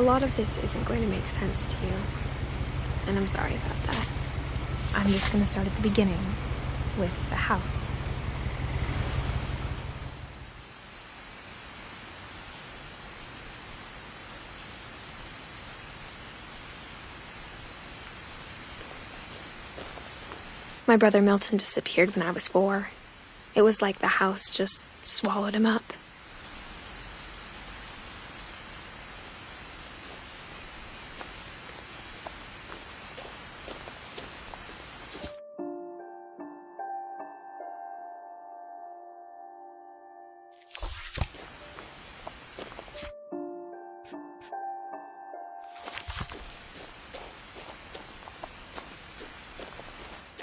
A lot of this isn't going to make sense to you, and I'm sorry about that. I'm just going to start at the beginning, with the house. My brother Milton disappeared when I was 4. It was like the house just swallowed him up.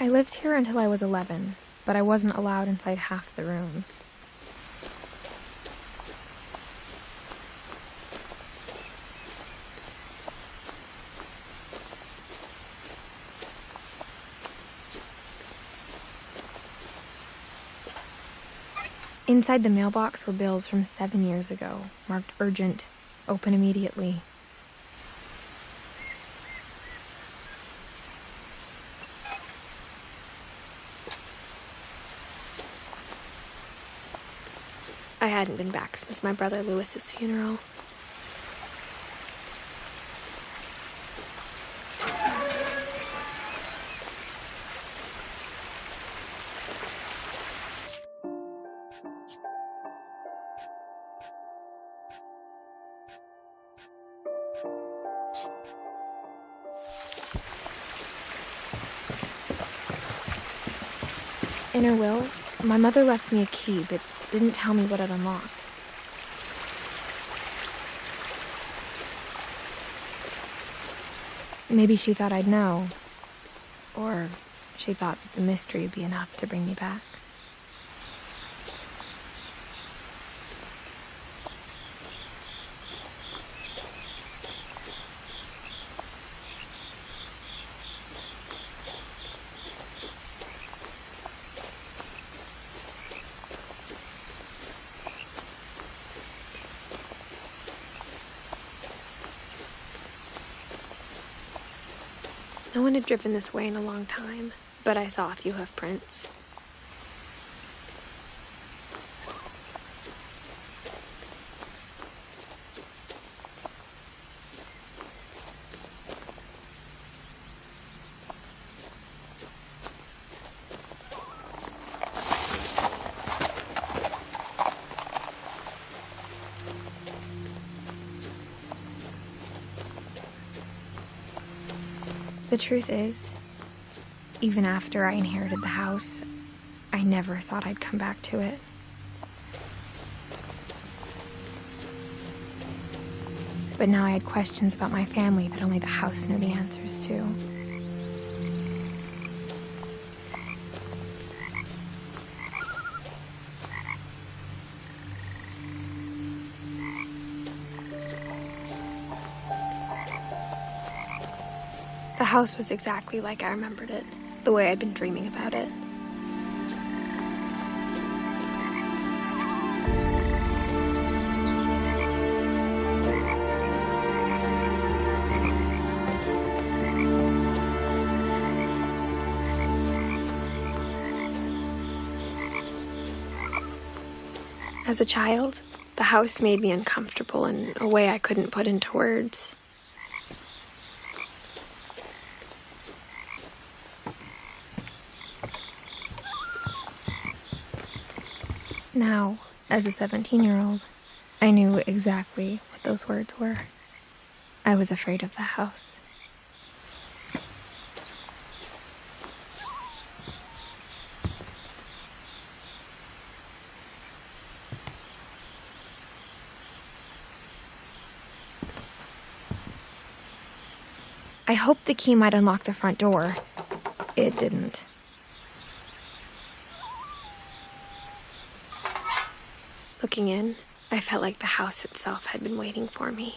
I lived here until I was 11, but I wasn't allowed inside half the rooms. Inside the mailbox were bills from 7 years ago, marked urgent, open immediately. I hadn't been back since my brother Lewis's funeral. In her will, my mother left me a key, but didn't tell me what it unlocked. Maybe she thought I'd know, or she thought that the mystery would be enough to bring me back. No one had driven this way in a long time, but I saw a few hoof prints. The truth is, even after I inherited the house, I never thought I'd come back to it. But now I had questions about my family that only the house knew the answers to. The house was exactly like I remembered it, the way I'd been dreaming about it. As a child, the house made me uncomfortable in a way I couldn't put into words. Now, as a 17-year-old, I knew exactly what those words were. I was afraid of the house. I hoped the key might unlock the front door. It didn't. Looking in, I felt like the house itself had been waiting for me.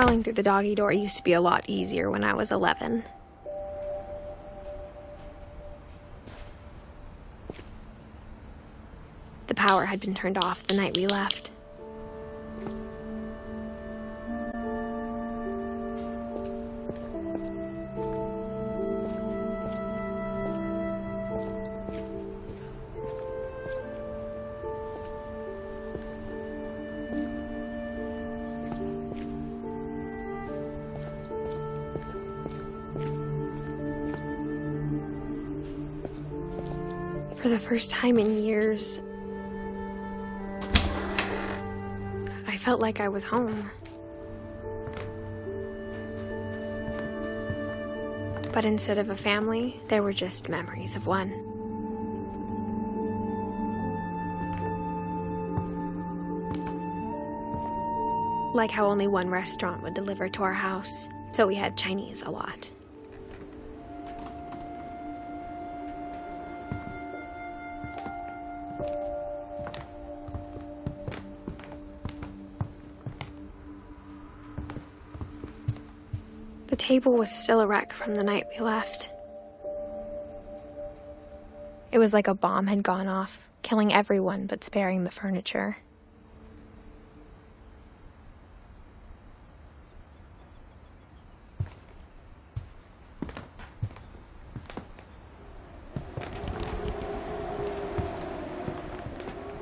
Crawling through the doggy door used to be a lot easier when I was 11. The power had been turned off the night we left. For the first time in years, I felt like I was home. But instead of a family, there were just memories of one. Like how only one restaurant would deliver to our house, so we had Chinese a lot. The table was still a wreck from the night we left. It was like a bomb had gone off, killing everyone but sparing the furniture.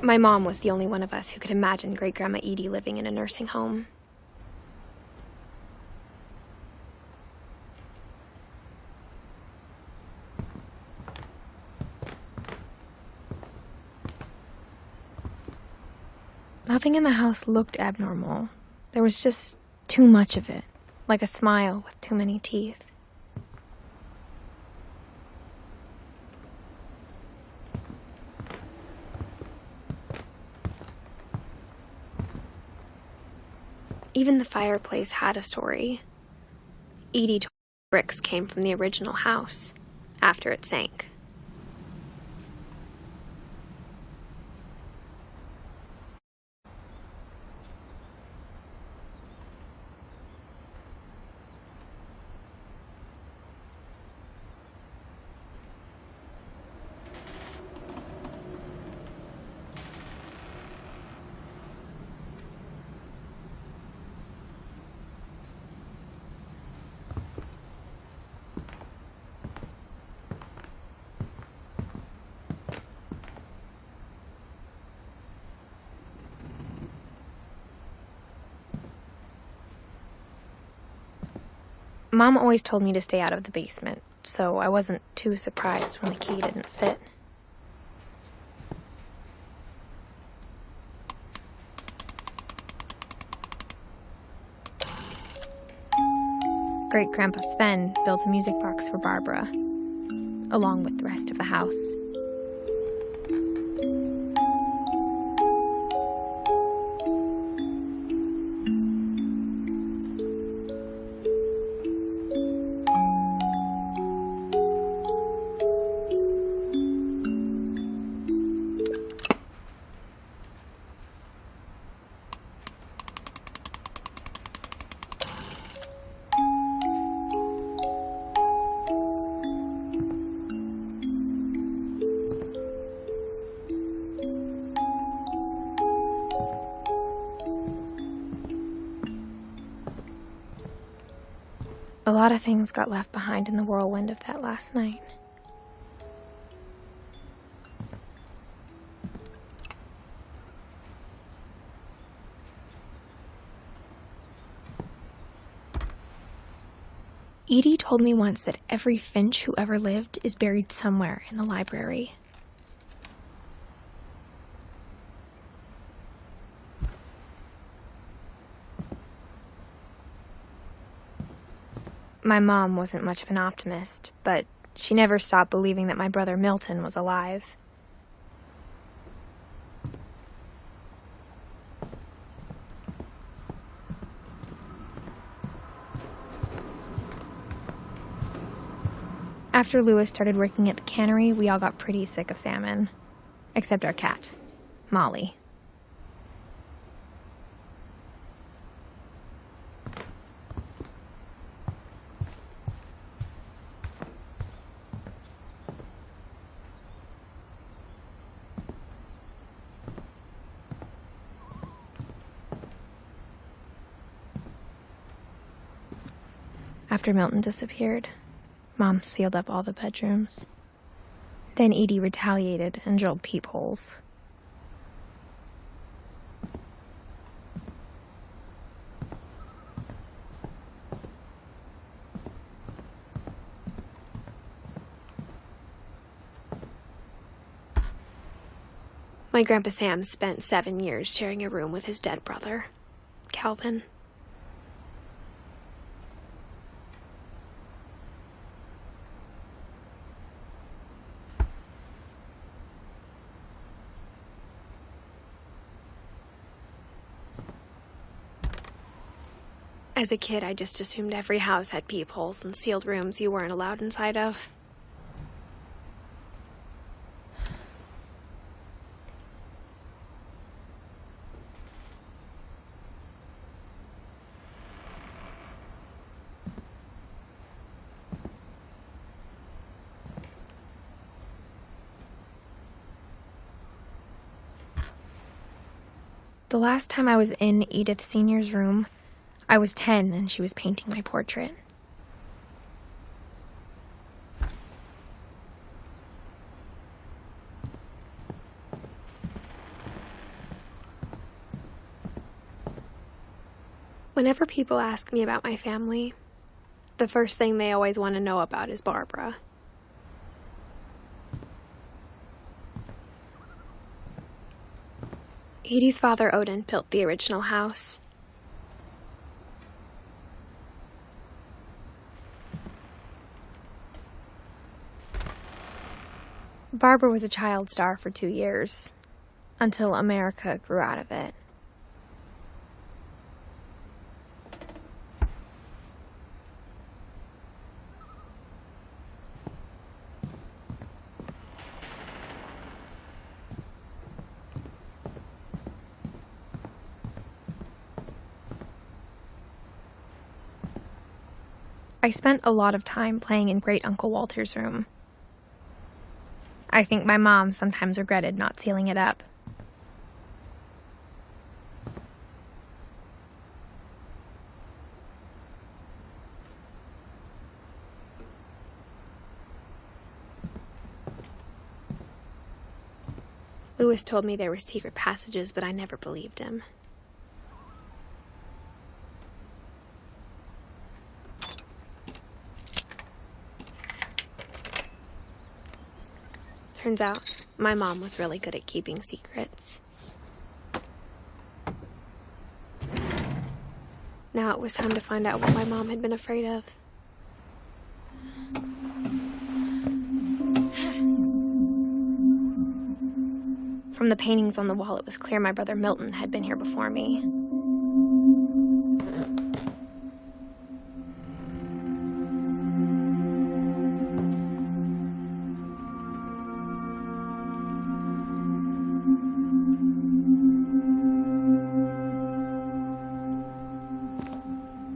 My mom was the only one of us who could imagine Great-Grandma Edie living in a nursing home. Nothing in the house looked abnormal. There was just too much of it, like a smile with too many teeth. Even the fireplace had a story. Edie told me bricks came from the original house, after it sank. Mom always told me to stay out of the basement, so I wasn't too surprised when the key didn't fit. Great-Grandpa Sven built a music box for Barbara, along with the rest of the house. A lot of things got left behind in the whirlwind of that last night. Edie told me once that every Finch who ever lived is buried somewhere in the library. My mom wasn't much of an optimist, but she never stopped believing that my brother Milton was alive. After Lewis started working at the cannery, we all got pretty sick of salmon. Except our cat, Molly. After Milton disappeared, Mom sealed up all the bedrooms. Then Edie retaliated and drilled peepholes. My Grandpa Sam spent 7 years sharing a room with his dead brother, Calvin. As a kid, I just assumed every house had peepholes and sealed rooms you weren't allowed inside of. The last time I was in Edith Sr.'s room, I was 10 and she was painting my portrait. Whenever people ask me about my family, the first thing they always want to know about is Barbara. Edie's father, Odin, built the original house. Barbara was a child star for 2 years, until America grew out of it. I spent a lot of time playing in Great Uncle Walter's room. I think my mom sometimes regretted not sealing it up. Lewis told me there were secret passages, but I never believed him. Turns out, my mom was really good at keeping secrets. Now it was time to find out what my mom had been afraid of. From the paintings on the wall, it was clear my brother Milton had been here before me.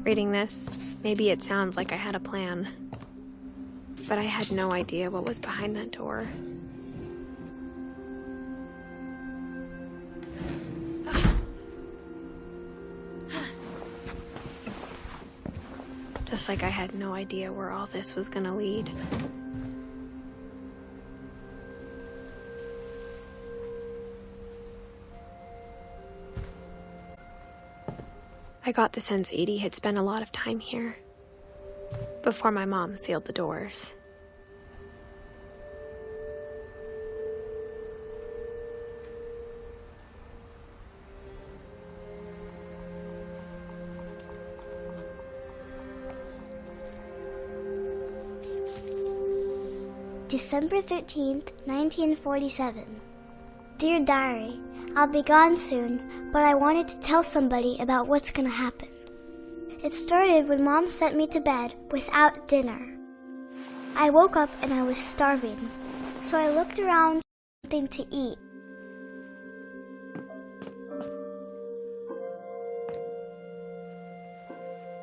Reading this, maybe it sounds like I had a plan, but I had no idea what was behind that door. Just like I had no idea where all this was gonna lead. I got the sense Edie had spent a lot of time here, before my mom sealed the doors. December 13th, 1947. Dear Diary, I'll be gone soon, but I wanted to tell somebody about what's gonna happen. It started when Mom sent me to bed without dinner. I woke up and I was starving, so I looked around for something to eat.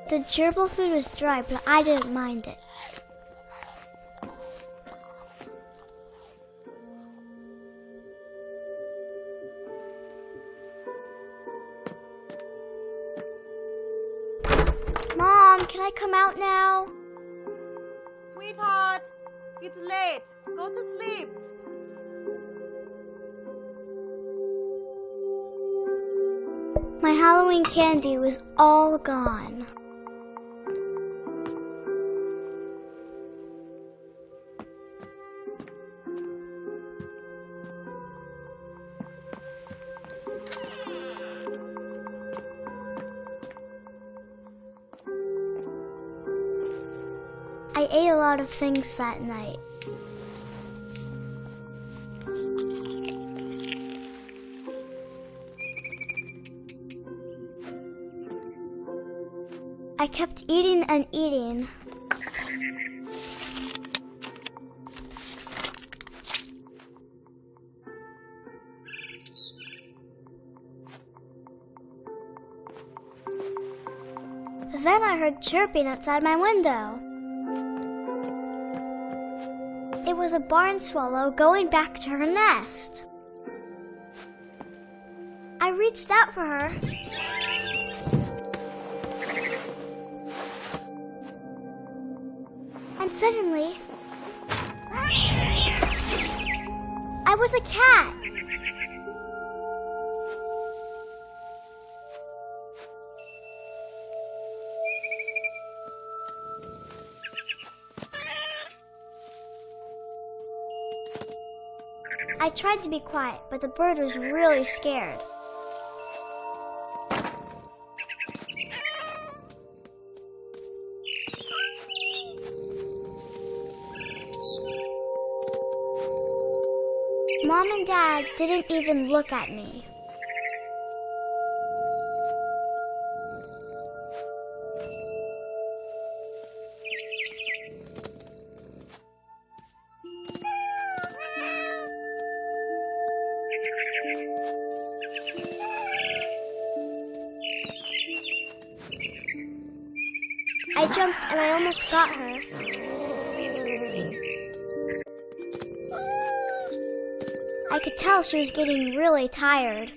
The gerbil food was dry, but I didn't mind it. Mom, can I come out now? Sweetheart, it's late. Go to sleep. My Halloween candy was all gone. I ate a lot of things that night. I kept eating and eating. Then I heard chirping outside my window. It was a barn swallow going back to her nest. I reached out for her. And suddenly, I was a cat. I tried to be quiet, but the bird was really scared. Mom and Dad didn't even look at me. I jumped and I almost got her. I could tell she was getting really tired.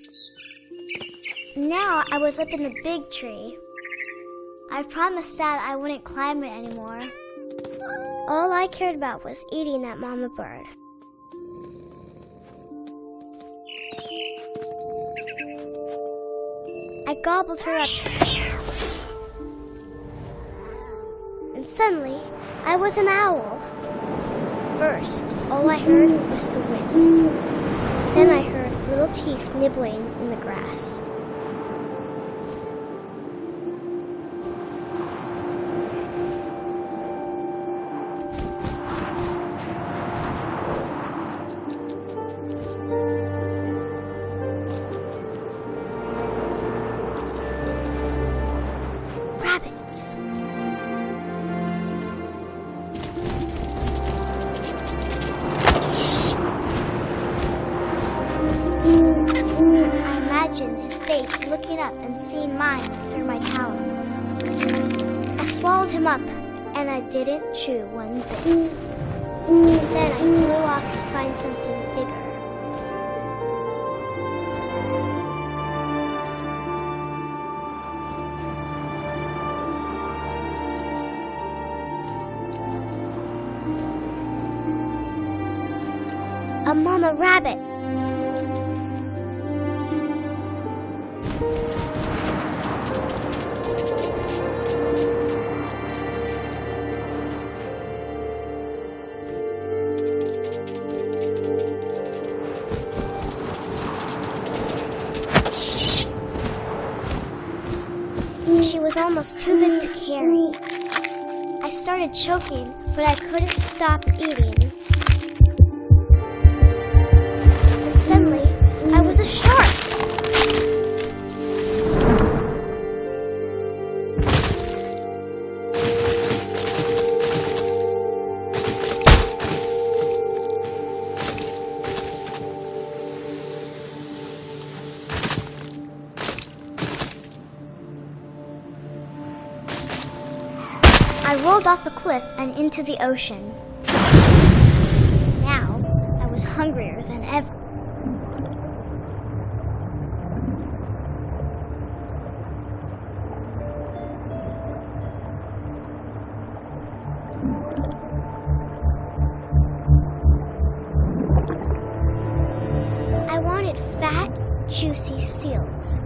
Now I was up in the big tree. I promised Dad I wouldn't climb it anymore. All I cared about was eating that mama bird. I gobbled her up. And suddenly, I was an owl. First, all I heard was the wind. Then I heard little teeth nibbling in the grass. Rabbits. I imagined his face looking up and seeing mine through my talons. I swallowed him up, and I didn't chew one bit. Then I flew off to find something bigger. A mama rabbit. She was almost too big to carry. I started choking, but I couldn't stop eating. And suddenly, I was a shark. I rolled off a cliff and into the ocean. Now, I was hungrier than ever. juicy seals.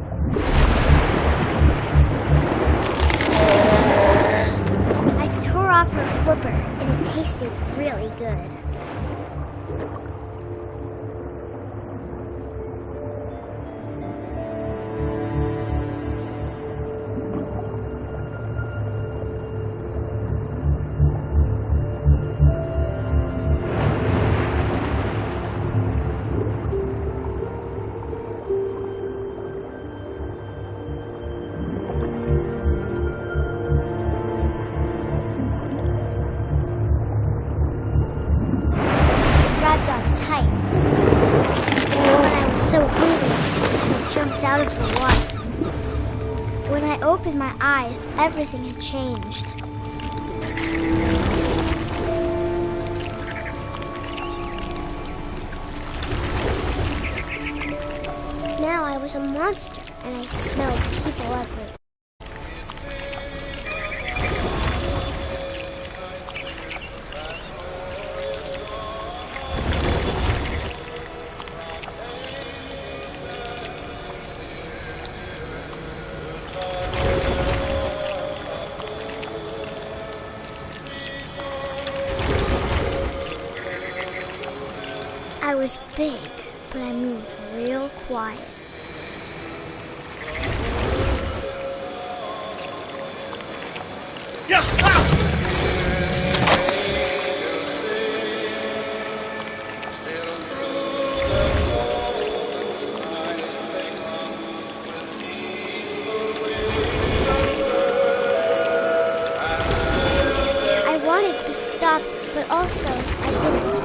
I tore off her flipper, and it tasted really good. So hungry, I jumped out of the water. When I opened my eyes, everything had changed. Now I was a monster, and I smelled people everywhere. I was big, but I moved real quiet. I wanted to stop, but also I didn't.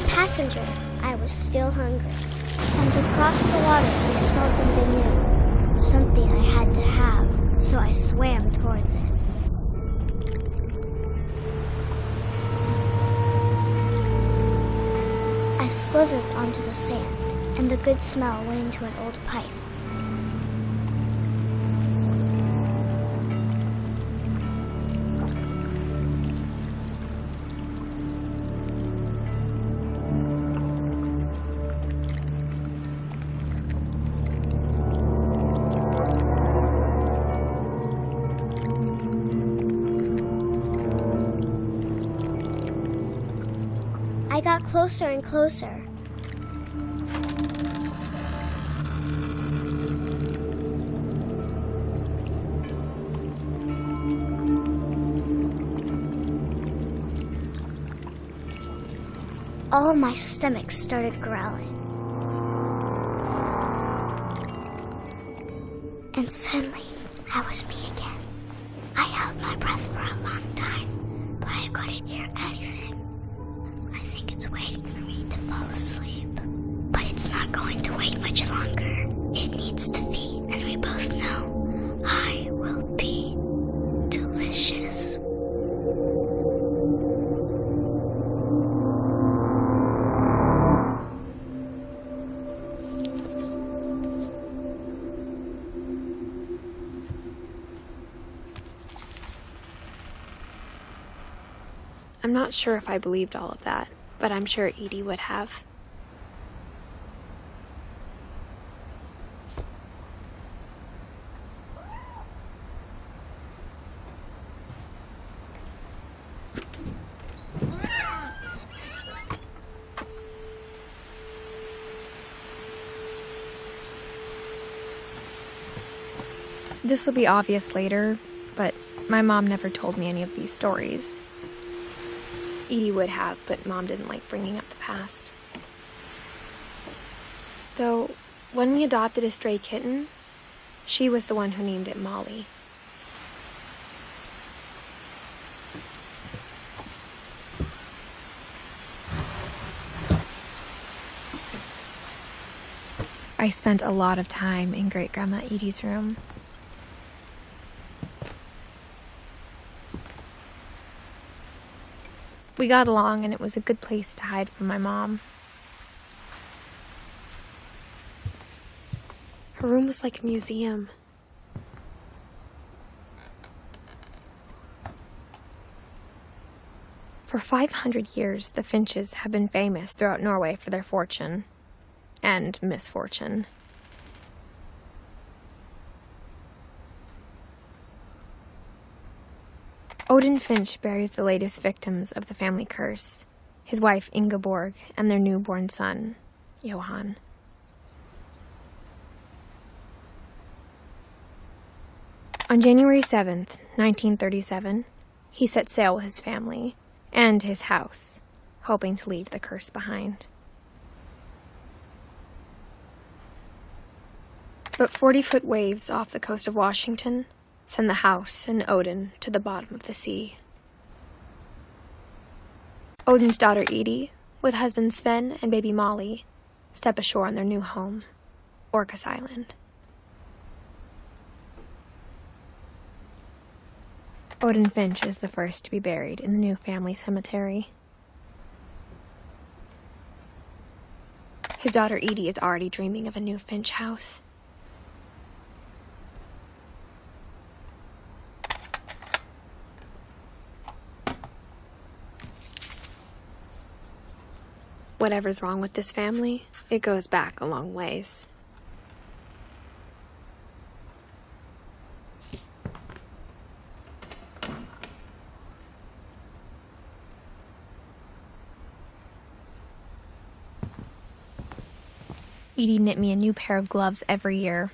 Passenger, I was still hungry. And to cross the water, I smelled something new. Something I had to have, so I swam towards it. I slithered onto the sand, and the good smell went into an old pipe. I got closer and closer. All of my stomach started growling. And suddenly, I was me again. I held my breath for a long time, but I couldn't hear anything. I think it's waiting for me to fall asleep. But it's not going to wait much longer. It needs to be, and we both know I will be delicious. I'm not sure if I believed all of that, but I'm sure Edie would have. This will be obvious later, but my mom never told me any of these stories. Edie would have, but Mom didn't like bringing up the past. Though, when we adopted a stray kitten, She was the one who named it Molly. I spent a lot of time in Great-Grandma Edie's room. We got along, and it was a good place to hide from my mom. Her room was like a museum. For 500 years, the Finches have been famous throughout Norway for their fortune and misfortune. Odin Finch buries the latest victims of the family curse, his wife Ingeborg and their newborn son, Johan. On January 7th, 1937, he set sail with his family and his house, hoping to leave the curse behind. But 40-foot waves off the coast of Washington send the house and Odin to the bottom of the sea. Odin's daughter Edie, with husband Sven and baby Molly, step ashore on their new home, Orcas Island. Odin Finch is the first to be buried in the new family cemetery. His daughter Edie is already dreaming of a new Finch house. Whatever's wrong with this family, it goes back a long ways. Edie knit me a new pair of gloves every year,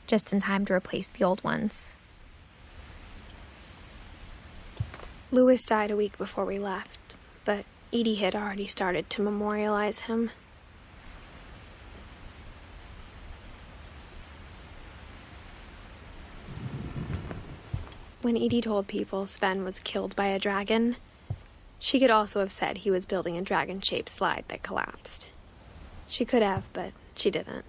just in time to replace the old ones. Louis died a week before we left, but Edie had already started to memorialize him. When Edie told people Sven was killed by a dragon, she could also have said he was building a dragon-shaped slide that collapsed. She could have, but she didn't.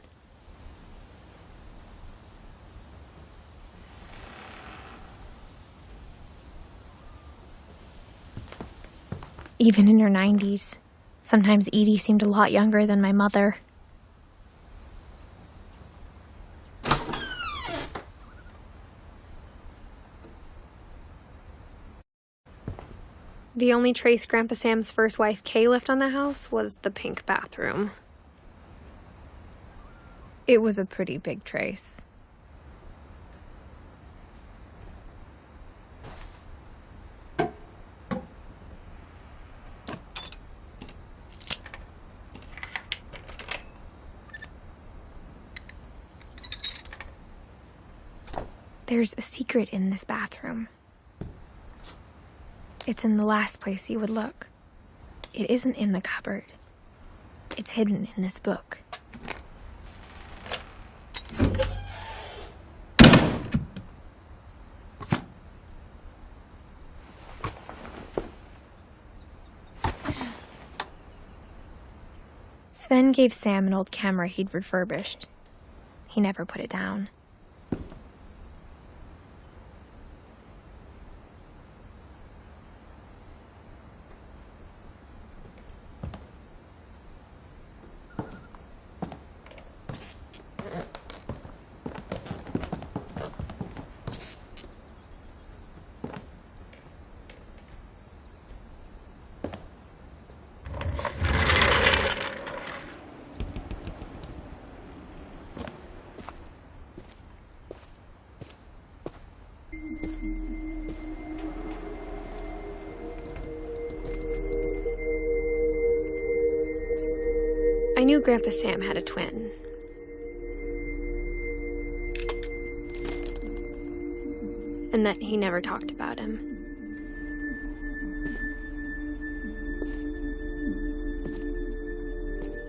Even in her 90s, sometimes Edie seemed a lot younger than my mother. The only trace Grandpa Sam's first wife Kay left on the house was the pink bathroom. It was a pretty big trace. There's a secret in this bathroom. It's in the last place you would look. It isn't in the cupboard. It's hidden in this book. Sven gave Sam an old camera he'd refurbished. He never put it down. I knew Grandpa Sam had a twin. And that he never talked about him.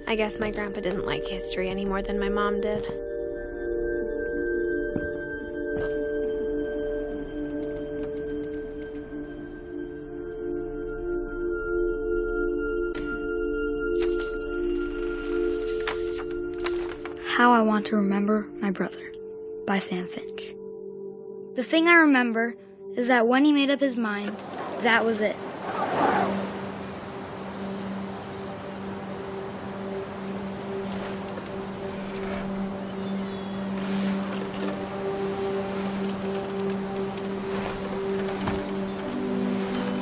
I guess my grandpa didn't like history any more than my mom did. How I Want to Remember My Brother by Sam Finch. The thing I remember is that when he made up his mind, that was it.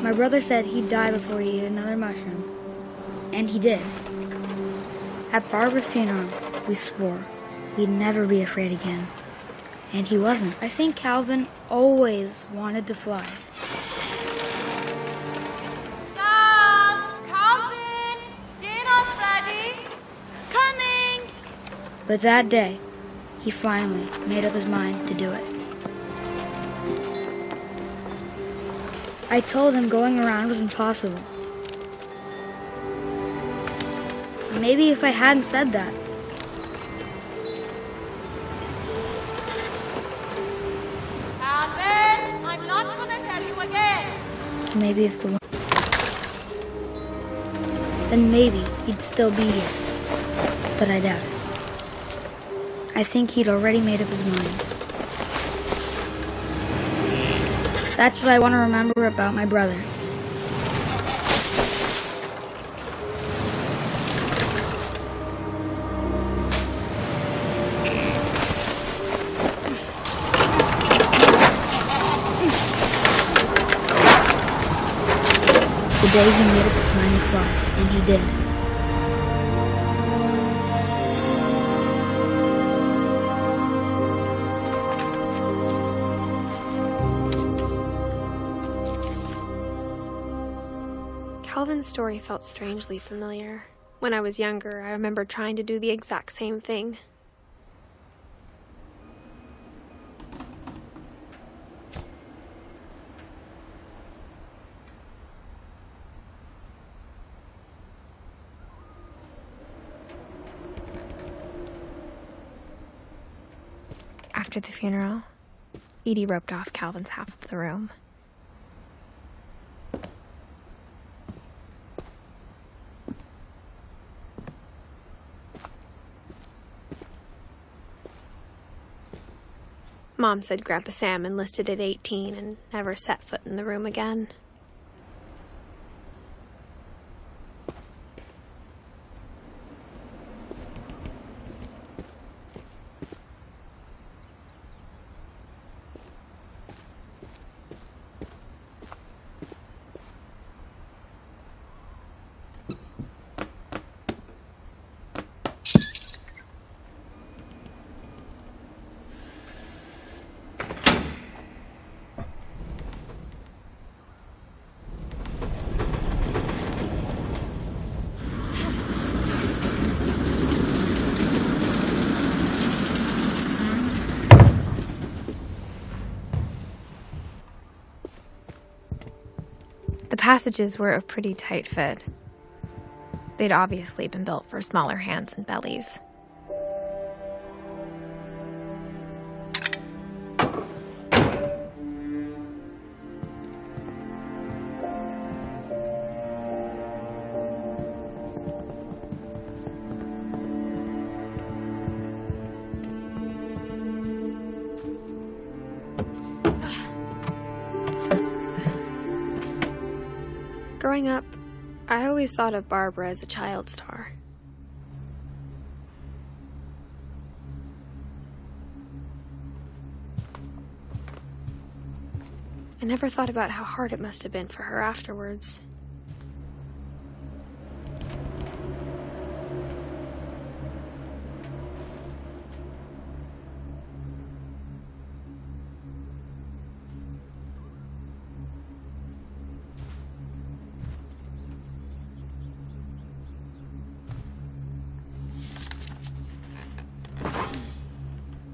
My brother said he'd die before he ate another mushroom. And he did. At Barbara's funeral, we swore we'd never be afraid again. And he wasn't. I think Calvin always wanted to fly. Sam! Calvin! Dinner's ready! Coming! But that day, he finally made up his mind to do it. I told him going around was impossible. Maybe if I hadn't said that. Calvin! I'm not gonna tell you again! Maybe if the then maybe he'd still be here. But I doubt it. I think he'd already made up his mind. That's what I want to remember about my brother. The day he made up his mind to fly, and he did. Calvin's story felt strangely familiar. When I was younger, I remember trying to do the exact same thing. After the funeral, Edie roped off Calvin's half of the room. Mom said Grandpa Sam enlisted at 18 and never set foot in the room again. The passages were a pretty tight fit. They'd obviously been built for smaller hands and bellies. Growing up, I always thought of Barbara as a child star. I never thought about how hard it must have been for her afterwards.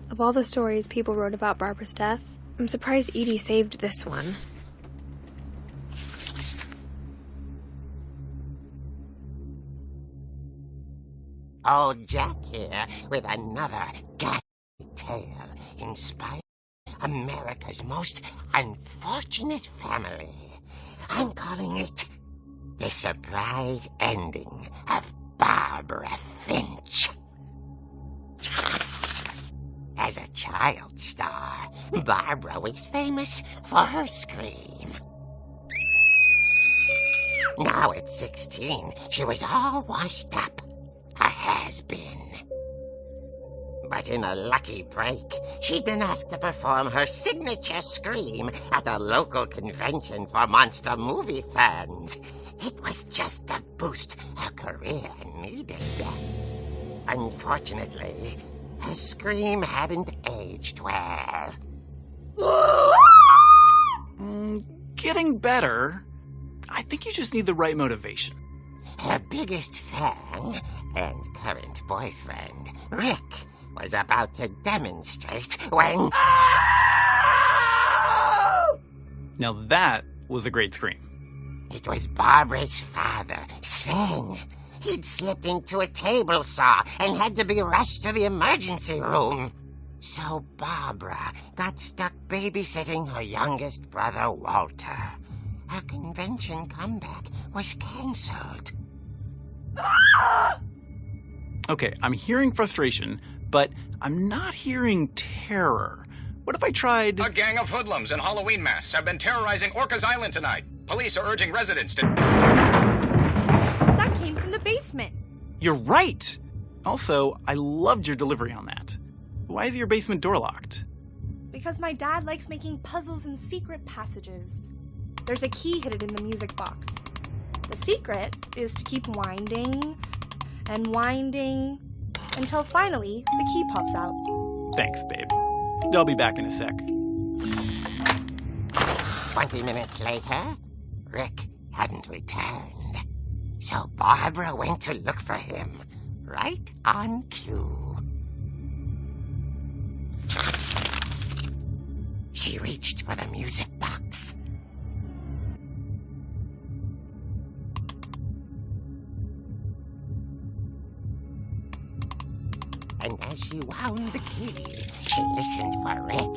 Of all the stories people wrote about Barbara's death, I'm surprised Edie saved this one. Old Jack here with another ghastly tale inspired America's most unfortunate family. I'm calling it The Surprise Ending of Barbara Finch. As a child star, Barbara was famous for her scream. Now at 16, she was all washed up. A has-been. But in a lucky break, she'd been asked to perform her signature scream at a local convention for monster movie fans. It was just the boost her career needed. Unfortunately, her scream hadn't aged well. Getting better. I think you just need the right motivation. Her biggest fan and current boyfriend, Rick, was about to demonstrate when... Now that was a great scream. It was Barbara's father, Sven. He'd slipped into a table saw and had to be rushed to the emergency room. So Barbara got stuck babysitting her youngest brother, Walter. Her convention comeback was cancelled. Okay, I'm hearing frustration, but I'm not hearing terror. What if I tried... A gang of hoodlums in Halloween masks have been terrorizing Orcas Island tonight. Police are urging residents to... That came from the basement. You're right! Also, I loved your delivery on that. Why is your basement door locked? Because my dad likes making puzzles and secret passages. There's a key hidden in the music box. The secret is to keep winding and winding until finally the key pops out. Thanks, babe. I'll be back in a sec. 20 minutes later, Rick hadn't returned. So Barbara went to look for him, right on cue. She reached for the music box. And as she wound the key, she listened for Rick,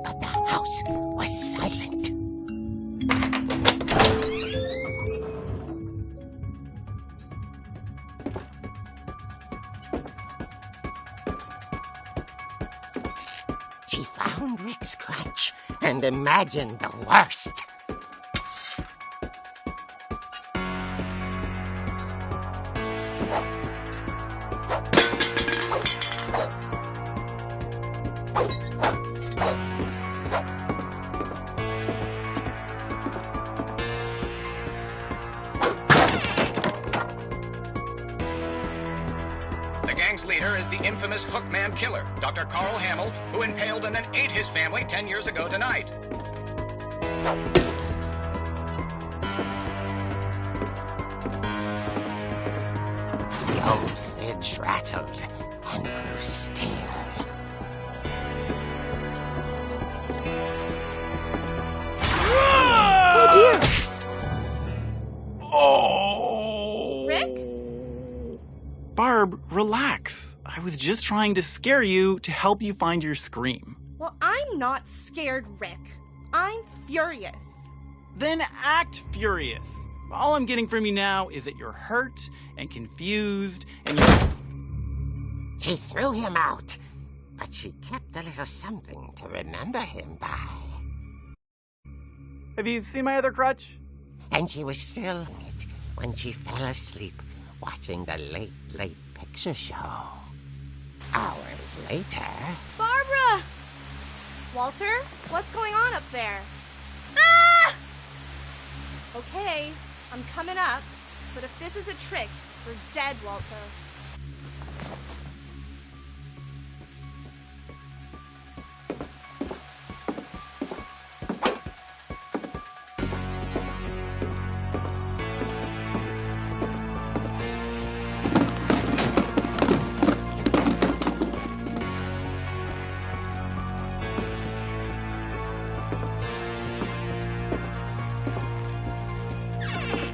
but the house was silent. She found Rick's crutch and imagined the worst. The gang's leader is the infamous Hookman killer, Dr. Carl Hamill, who impaled and then ate his family 10 years ago tonight. The old fridge rattled and grew still. Oh dear! Oh! Rick? Barb, relax. I was just trying to scare you to help you find your scream. Well, I'm not scared, Rick. I'm furious. Then act furious. All I'm getting from you now is that you're hurt and confused and you're... She threw him out, but she kept a little something to remember him by. Have you seen my other crutch? And she was still in it when she fell asleep watching the late picture show. Hours later... Barbara! Walter, what's going on up there? Ah! Okay, I'm coming up, but if this is a trick, we're dead, Walter.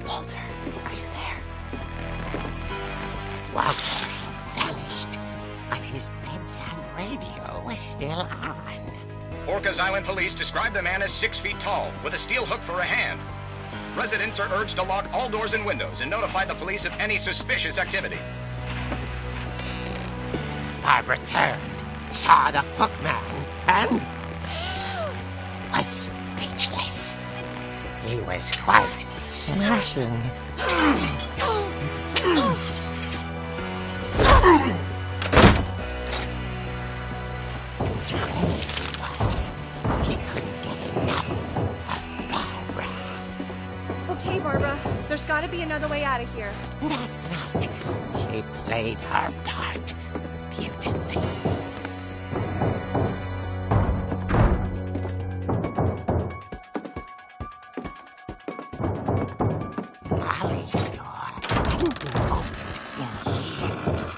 Walter, are you there? Walter had vanished, but his bedside radio was still on. Orcas Island police describe the man as 6 feet tall, with a steel hook for a hand. Residents are urged to lock all doors and windows and notify the police of any suspicious activity. Barbara turned, saw the Hookman and was speechless. He was quite smashing. And he couldn't get enough of Barbara. Okay, Barbara, there's gotta be another way out of here. That night, she played her part beautifully. Molly's door hadn't been opened in years.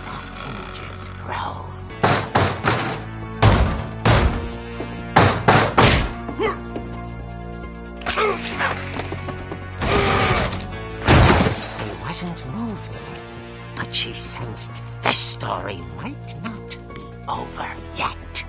The hinges groaned. He wasn't moving, but she sensed the story might not be over yet.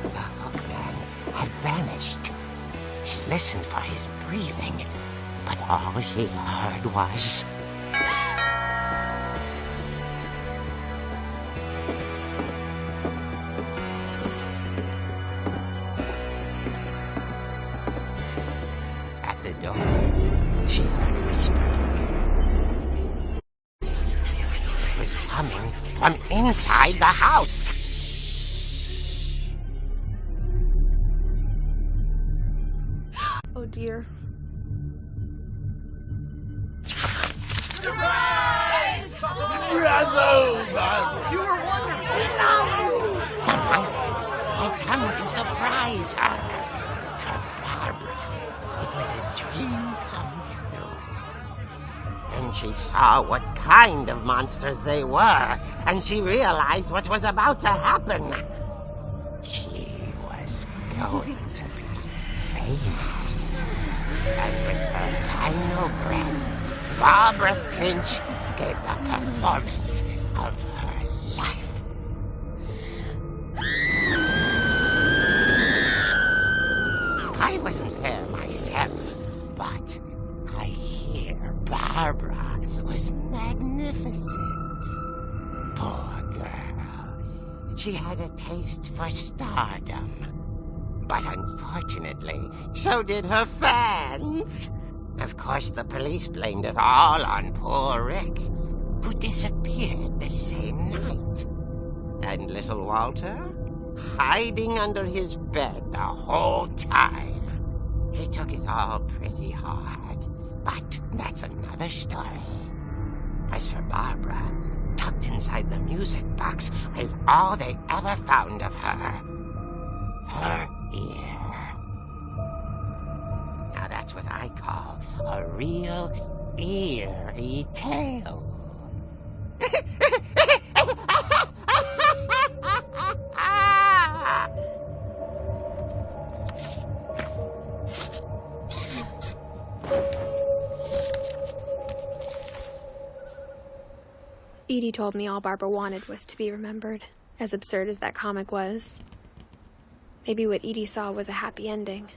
The Hookman had vanished. She listened for his breathing, but all she heard was... At the door, she heard whispering. It was coming from inside the house. Oh dear. The monsters had come to surprise her. For Barbara, it was a dream come true. Then she saw what kind of monsters they were, and she realized what was about to happen. She was going to be famous. And with her final breath, Barbara Finch gave the performance of her life. I wasn't there myself, but I hear Barbara was magnificent. Poor girl. She had a taste for stardom. But unfortunately, so did her fans. Of course, the police blamed it all on poor Rick, who disappeared the same night. And little Walter? Hiding under his bed the whole time. He took it all pretty hard, but that's another story. As for Barbara, tucked inside the music box is all they ever found of her. Her ear. Now that's what I call a real eerie tale. Edie told me all Barbara wanted was to be remembered, as absurd as that comic was. Maybe what Edie saw was a happy ending.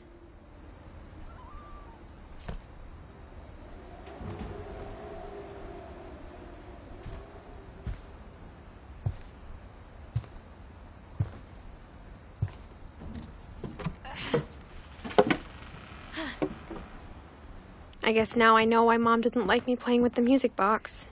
I guess now I know why Mom didn't like me playing with the music box.